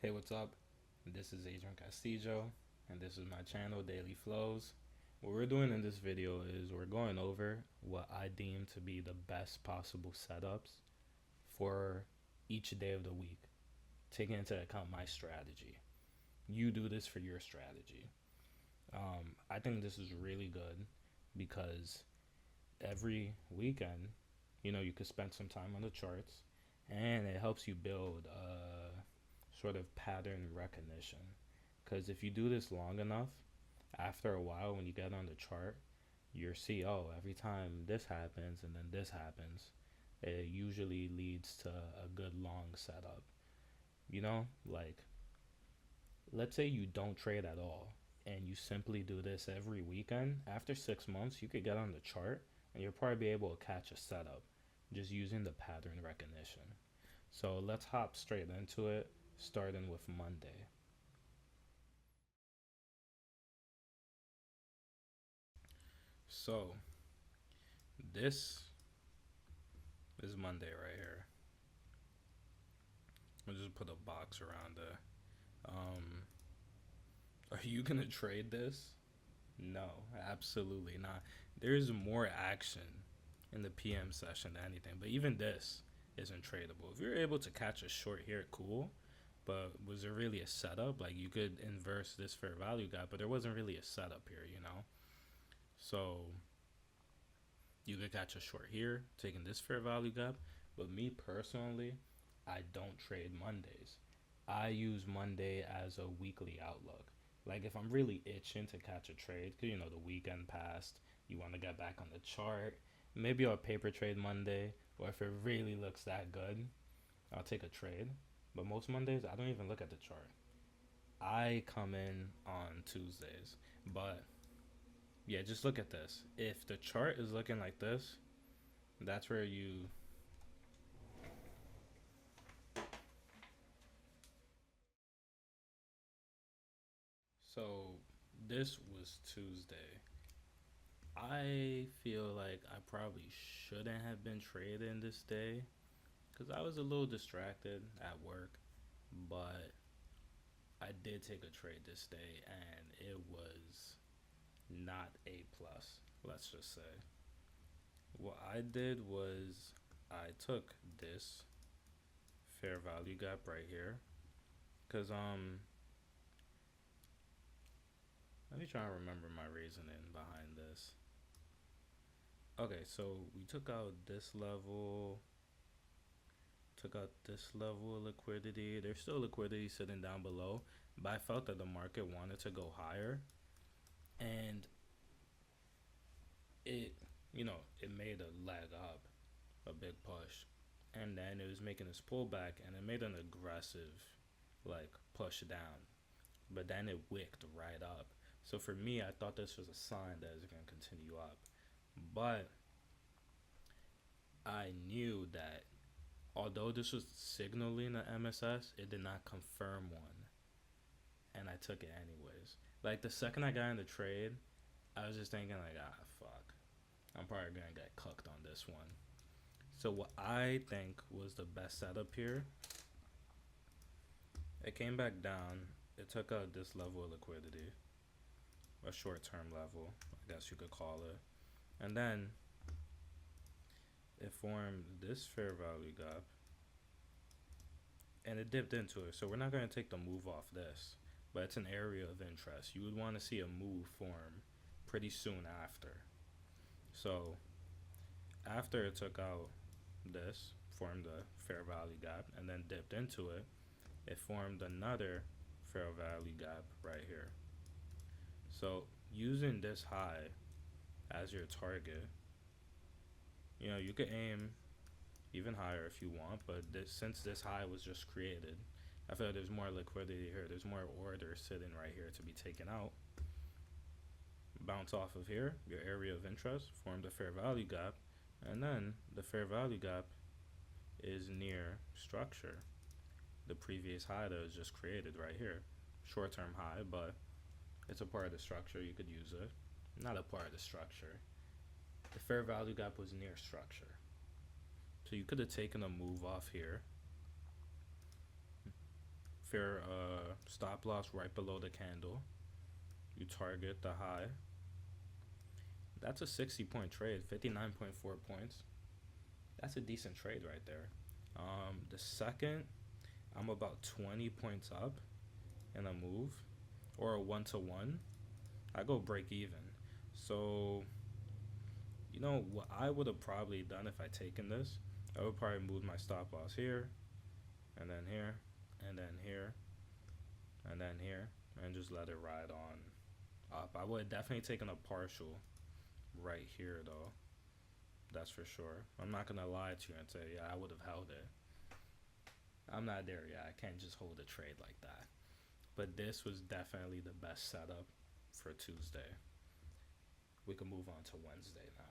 Hey, what's up? This is Adrian Castillo, and this is my channel, Daily Flows. What we're doing in this video is we're going over what I deem to be the best possible setups for each day of the week, taking into account my strategy. You do this for your strategy. I think this is really good because every weekend, you could spend some time on the charts and it helps you build sort of pattern recognition. Because if you do this long enough, after a while, when you get on the chart, you'll see, oh, every time this happens and then this happens, it usually leads to a good long setup. Like, let's say you don't trade at all and you simply do this every weekend. After 6 months, you could get on the chart and you'll probably be able to catch a setup just using the pattern recognition. So let's hop straight into it, starting with Monday. So this is Monday right here. I'll just put a box around it. Are you gonna trade this? No, absolutely not. There's more action in the PM session than anything, but even this isn't tradable. If you're able to catch a short here, cool. But was there really a setup? Like, you could inverse this fair value gap, but there wasn't really a setup here. So you could catch a short here, taking this fair value gap. But me personally, I don't trade Mondays. I use Monday as a weekly outlook. Like, if I'm really itching to catch a trade, because the weekend passed, you want to get back on the chart, maybe I'll paper trade Monday, or if it really looks that good, I'll take a trade. But most Mondays, I don't even look at the chart. I come in on Tuesdays. But yeah, just look at this. If the chart is looking like this, that's where you. So this was Tuesday. I feel like I probably shouldn't have been trading this day because I was a little distracted at work, but I did take a trade this day and it was not A plus. Let's just say what I did was I took this fair value gap right here because let me try and remember my reasoning behind this. Okay, so we took out this level of liquidity. There's still liquidity sitting down below, but I felt that the market wanted to go higher, and it, it made a leg up, a big push, and then it was making this pullback, and it made an aggressive, like, push down, but then it wicked right up. So for me, I thought this was a sign that it's going to continue up, but I knew that although this was signaling an MSS, it did not confirm one, and I took it anyways. Like, the second I got in the trade, I was just thinking like, fuck, I'm probably gonna get cooked on this one. So what I think was the best setup here, it came back down, it took out this level of liquidity, a short-term level, I guess you could call it, and then it formed this fair value gap, and it dipped into it. So we're not going to take the move off this, but it's an area of interest. You would want to see a move form pretty soon after. So after it took out this, formed a fair value gap, and then dipped into it, it formed another fair value gap right here. So using this high as your target, you could aim even higher if you want, but since this high was just created, I feel like there's more liquidity here. There's more order sitting right here to be taken out. Bounce off of here, your area of interest, formed a fair value gap, and then the fair value gap is near structure, the previous high that was just created right here. Short-term high, but it's a part of the structure. You could use it. Not a part of the structure. The fair value gap was near structure. So you could have taken a move off here, fair stop loss right below the candle. You target the high. That's a 60-point trade, 59.4 points. That's a decent trade right there. The second, I'm about 20 points up in a move or a 1-to-1, I go break even. So, you know what I would have probably done if I taken this? I would probably move my stop loss here, and then here, and then here, and then here, and just let it ride on up. I would have definitely taken a partial right here though. That's for sure. I'm not gonna lie to you and say, yeah, I would have held it. I'm not there yet. I can't just hold a trade like that. But this was definitely the best setup for Tuesday. We can move on to Wednesday now.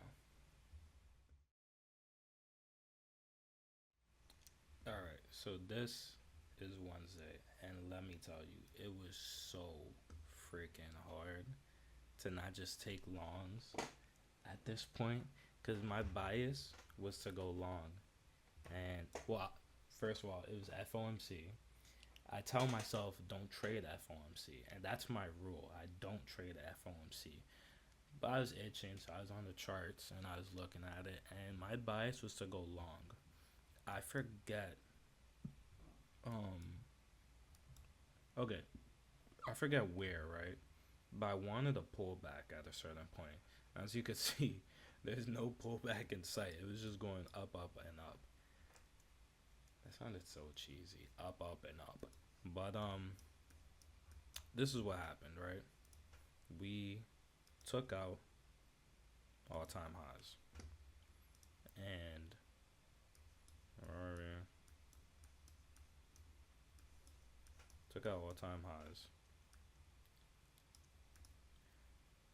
Alright, so this is Wednesday, and let me tell you, it was so freaking hard to not just take longs at this point because my bias was to go long. And, well, first of all, it was FOMC. I tell myself don't trade FOMC, and that's my rule. I don't trade FOMC. But I was itching, so I was on the charts and I was looking at it, and my bias was to go long. I forget. Um. Okay, I forget where, right? But I wanted to pull back at a certain point. As you can see, there's no pullback in sight. It was just going up, up, and up. That sounded so cheesy. Up, up, and up. But this is what happened, right? We took out all-time highs, and took out all-time highs.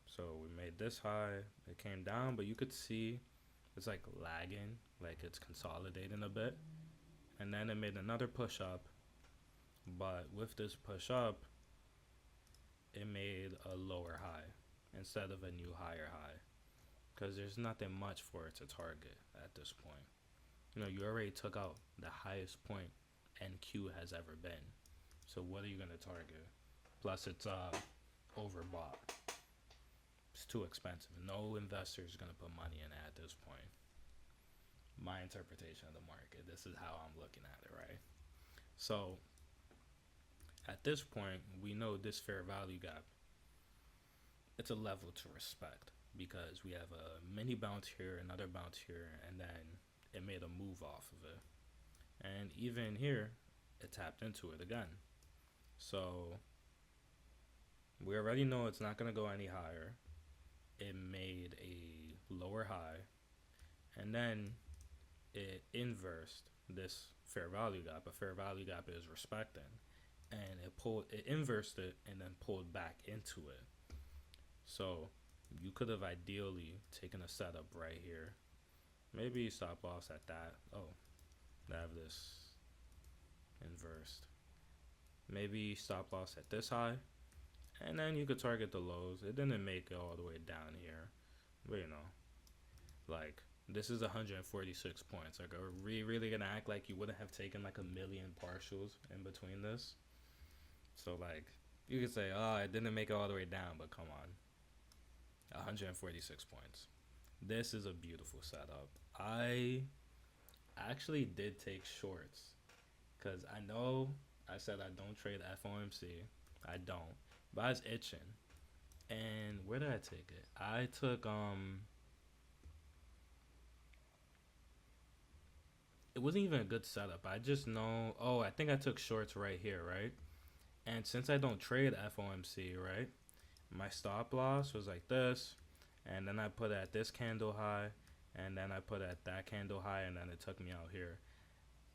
So we made this high. It came down, but you could see it's like lagging, like it's consolidating a bit. And then it made another push up, but with this push up, it made a lower high instead of a new higher high, because there's nothing much for it to target at this point. You know, you already took out the highest point NQ has ever been. So what are you gonna target? Plus it's overbought. It's too expensive. No investor is gonna put money in it at this point. My interpretation of the market. This is how I'm looking at it, right? So at this point, we know this fair value gap, it's a level to respect because we have a mini bounce here, another bounce here, and then it made a move off of it. And even here, it tapped into it again. So we already know it's not going to go any higher. It made a lower high, and then it inversed this fair value gap. A fair value gap is respecting, and it inversed it and then pulled back into it. So you could have ideally taken a setup right here. Maybe stop loss at that. Oh, I have this inversed. Maybe stop loss at this high, and then you could target the lows. It didn't make it all the way down here, but you know, like this is 146 points. Like, are we really gonna act like you wouldn't have taken like a million partials in between this? So like, you could say, oh, it didn't make it all the way down, but come on, 146 points. This is a beautiful setup. I actually did take shorts because I know I said I don't trade FOMC. I don't, but I was itching. And where did I take it? I took it wasn't even a good setup. I just know, oh, I think I took shorts right here, right? And since I don't trade FOMC, right? My stop loss was like this, and then I put at this candle high, and then I put at that candle high, and then it took me out here.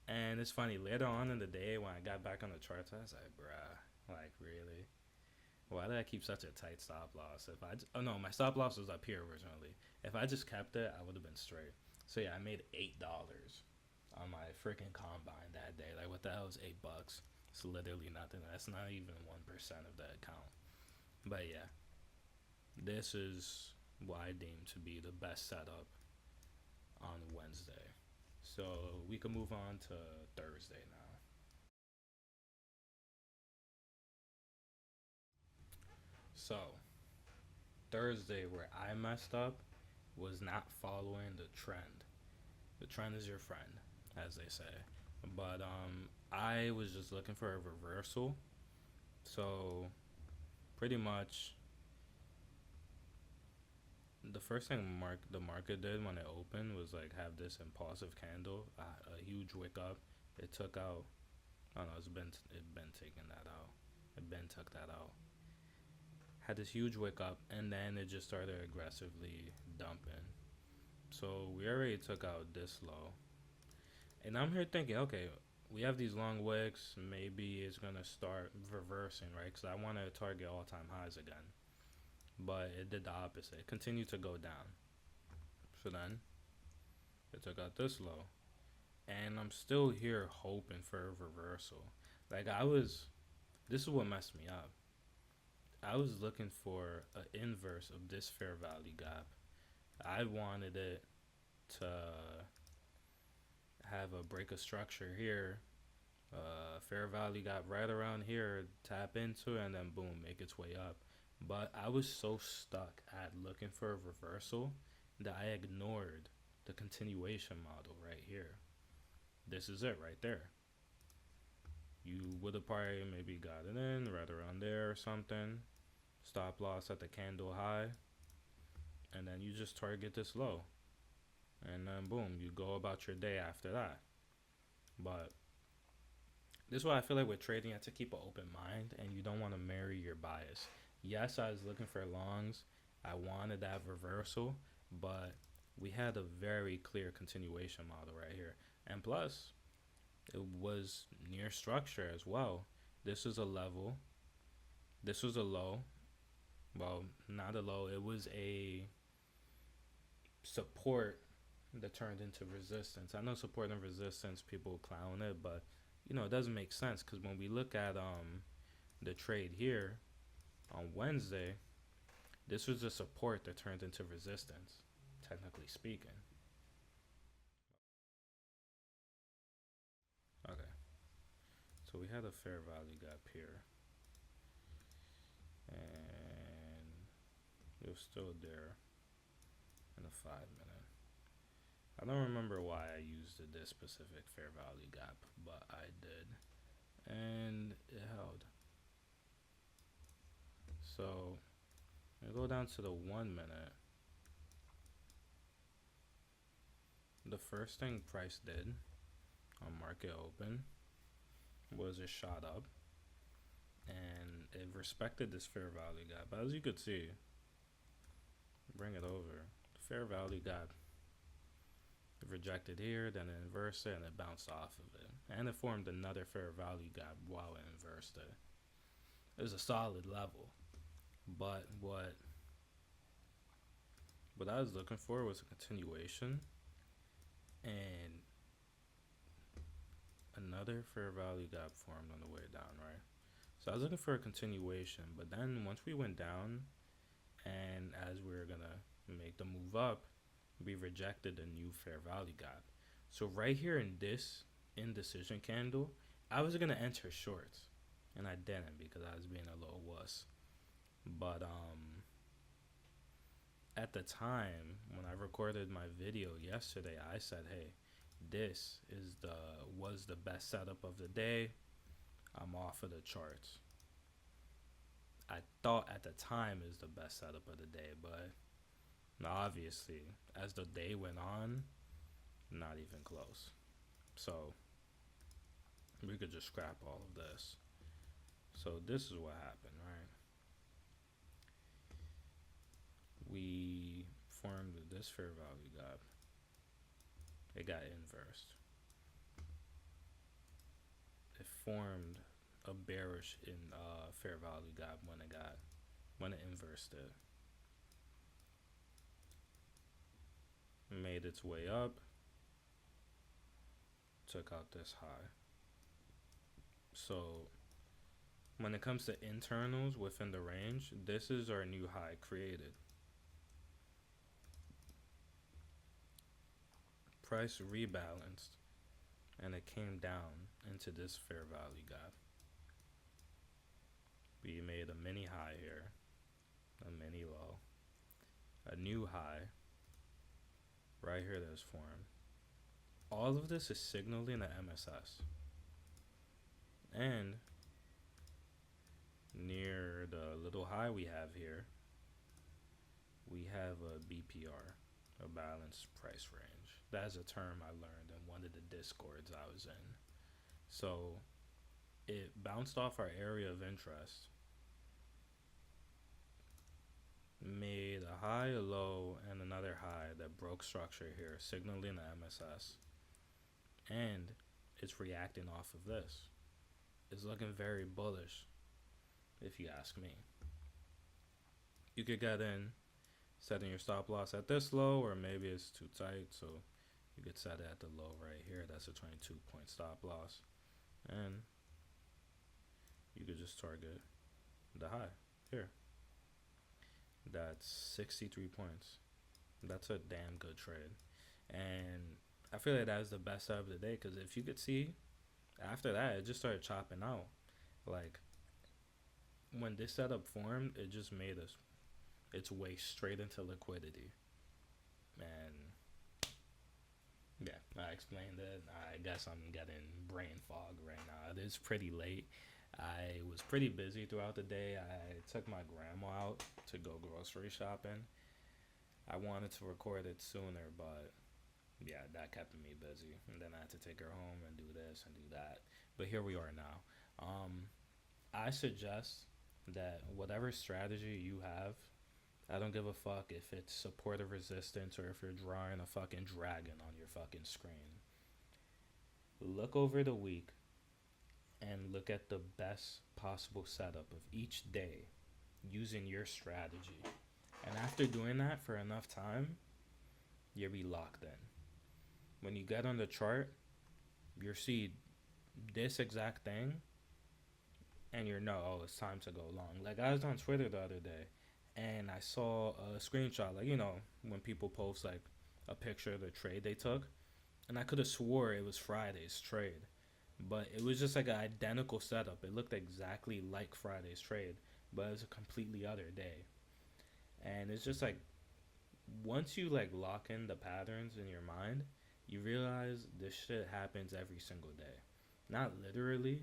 And it's funny, later on in the day when I got back on the charts, I was like, bruh, like really? Why did I keep such a tight stop loss? Oh no, my stop loss was up here originally. If I just kept it, I would have been straight. So yeah, I made $8 on my freaking combine that day. Like, what the hell is $8? It's literally nothing. That's not even 1% of the account. But yeah, this is what I deem to be the best setup on Wednesday. So we can move on to Thursday now. So Thursday, where I messed up, was not following the trend. The trend is your friend, as they say. But I was just looking for a reversal. So pretty much, the first thing the market did when it opened was like have this impulsive candle, a huge wick up. It took out. I don't know. It been taking that out. It been took that out. Had this huge wick up, and then it just started aggressively dumping. So we already took out this low, and I'm here thinking, okay, we have these long wicks. Maybe it's gonna start reversing, right? Because I want to target all-time highs again, but it did the opposite. It continued to go down. So then it took out this low, and I'm still here hoping for a reversal. Like this is what messed me up. I was looking for an inverse of this fair value gap. I wanted it to have a break of structure here, fair value gap right around here, tap into it, and then boom, make its way up. But I was so stuck at looking for a reversal that I ignored the continuation model right here. This is it right there. You would have probably maybe got it in right around there or something. Stop loss at the candle high. And then you just target this low. And then boom, you go about your day after that. But this is why I feel like with trading, you have to keep an open mind and you don't want to marry your bias. Yes, I was looking for longs. I wanted that reversal, but we had a very clear continuation model right here. And plus, it was near structure as well. This was a level. This was a low. Well, not a low. It was a support that turned into resistance. I know support and resistance, people clown it, but it doesn't make sense because when we look at the trade here on Wednesday, this was a support that turned into resistance, technically speaking. Okay, so we had a fair value gap here, and it was still there in a 5 minute. I don't remember why I used this specific fair value gap, but I did, and it held. So I go down to the 1 minute. The first thing price did on market open was it shot up, and it respected this fair value gap. But as you could see, bring it over, the fair value gap, it rejected here, then it inversed it, and it bounced off of it, and it formed another fair value gap while it inversed it. It was a solid level, but what I was looking for was a continuation and another fair value gap formed on the way down, right? So I was looking for a continuation, but then once we went down, and as we were gonna make the move up, we rejected a new fair value gap. So right here in this indecision candle, I was gonna enter shorts, and I didn't because I was being a little wuss. But at the time when I recorded my video yesterday, I said, hey, this was the best setup of the day. I'm off of the charts. I thought at the time is the best setup of the day, but obviously as the day went on, not even close. So we could just scrap all of this. So this is what happened, right? We formed this fair value gap. It got inversed. It formed a bearish in fair value gap when it inversed it. Made its way up, took out this high. So when it comes to internals within the range, this is our new high created. Price rebalanced, and it came down into this fair value gap. We made a mini high here, mini low, a new high right here that is formed. All of this is signaling the MSS. And near the little high we have here, we have a BPR, a balanced price range. That's a term I learned in one of the discords I was in. So it bounced off our area of interest, made a high, a low, and another high that broke structure here, signaling the MSS. And it's reacting off of this. It's looking very bullish, if you ask me. You could get in setting your stop loss at this low, or maybe it's too tight, so you could set it at the low right here. That's a 22-point stop loss. And you could just target the high here. That's 63 points. That's a damn good trade. And I feel like that was the best setup of the day, because if you could see, after that, it just started chopping out. Like, when this setup formed, it just made its way straight into liquidity. And yeah, I explained it. I guess I'm getting brain fog right now. It is pretty late. I was pretty busy throughout the day. I took my grandma out to go grocery shopping. I wanted to record it sooner, but yeah, that kept me busy. And then I had to take her home and do this and do that. But here we are now. I suggest that whatever strategy you have, I don't give a fuck if it's support or resistance, or if you're drawing a fucking dragon on your fucking screen. Look over the week and look at the best possible setup of each day using your strategy. And after doing that for enough time, you'll be locked in. When you get on the chart, you'll see this exact thing, and you know, oh, it's time to go long. Like, I was on Twitter the other day, and I saw a screenshot, like, you know, when people post, like, a picture of the trade they took, and I could have swore it was Friday's trade, but it was just, like, an identical setup. It looked exactly like Friday's trade, but it was a completely other day. And it's just, like, once you, like, lock in the patterns in your mind, you realize this shit happens every single day. Not literally,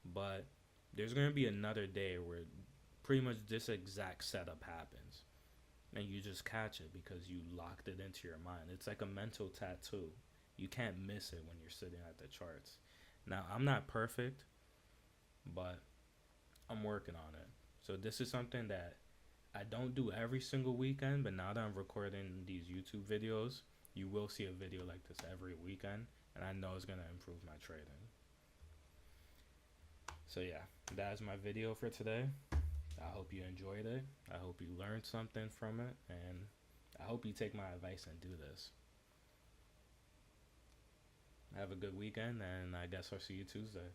but there's going to be another day where pretty much this exact setup happens, and you just catch it because you locked it into your mind. It's like a mental tattoo. You can't miss it when you're sitting at the charts. Now, I'm not perfect, but I'm working on it. So this is something that I don't do every single weekend, but now that I'm recording these YouTube videos, you will see a video like this every weekend, and I know it's going to improve my trading. So yeah, that's my video for today. I hope you enjoyed it. I hope you learned something from it, and I hope you take my advice and do this. Have a good weekend, and I guess I'll see you Tuesday.